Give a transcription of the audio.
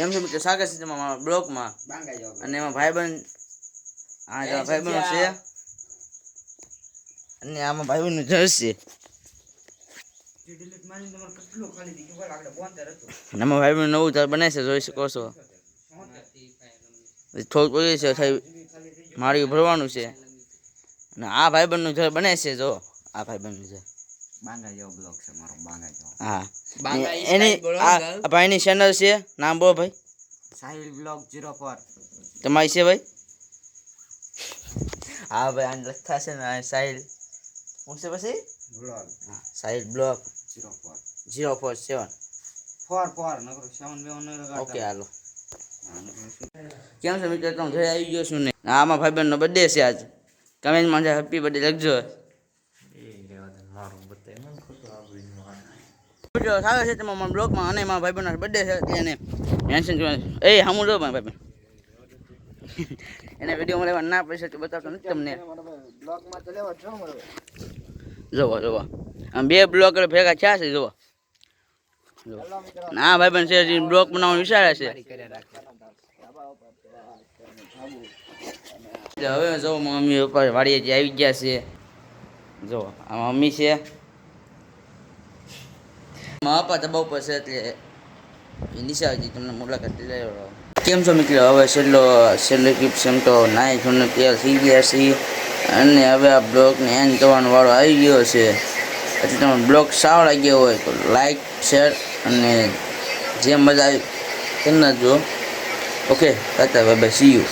કેમ છો મિત્રો, સ્વાગત છે તમારા મારા બ્લોગમાં. અને એમાં ભાઈબંધ ભાઈબંધ છે અને આમાં ભાઈબંધનું ઘર છે. અને આમાં ભાઈબંધ નવું ઘર બને છે, જોઈ શકો છો. થોડુંક ઓછું છે, મારી ભરવાનું છે. અને આ ભાઈબંધનું ઘર બને છે, જો આ ભાઈબંધનું ઘર બાંગા જેવો બ્લોક છે મારો, બાંગા જેવો. હા, એની આ ભાઈની ચેનલ છે, નામ બોલો ભાઈ. સાહિલ બ્લોગ 04 તમારી છે ભાઈ? હા ભાઈ, આને લખતા છે ને સાહિલ શું છે પછી બ્લોગ. હા, સાહિલ બ્લોગ 047 4 નકરો 7 બેવ ન લગાડતા. ઓકે હાલો. કેમ છે મિત્રો, તમે ઘરે આવી ગયો છું ને? આમાં ભાઈબંધનો બર્થડે છે આજ. કમેન્ટમાં હેપી બર્થડે લખજો. મિત્રો સારું છે તમારા બ્લોગમાં. અને મારા ભાઈબંધનો બર્થડે છે એટલે એને મેન્શન કરવાનું. એ હામું જો ભાઈબંધ એને વિડીયો લેવા ના પડશે તો બતાવતો નથી તમને. જોવો જોવો આમ બે બ્લોગ ભેગા થયા છે. જોવો ના ભાઈબંધ છે, બ્લોગ બનાવવાનું વિચારે છે. હવે જો મમ્મી પપ્પા વાડીએ આવી ગયા છે. જો આ મમ્મી છે, મારા પપ્પા દબાવ પર છે એટલે નિશાળથી તમને મુલાકાત લેવા. કેમ છો મિત્રો? હવે છેલ્લો ક્લિપ છે. એમ તો નાઈ ધોઈને તૈયાર થઈ ગયા છીએ અને હવે આ બ્લોગને એન્ડ કરવાનો વાળો આવી ગયો છે. એટલે તમને બ્લોગ સારો લાગ્યો હોય તો લાઈક, શેર અને જે મજા આવી તેને જો. Okay, bye bye, C you.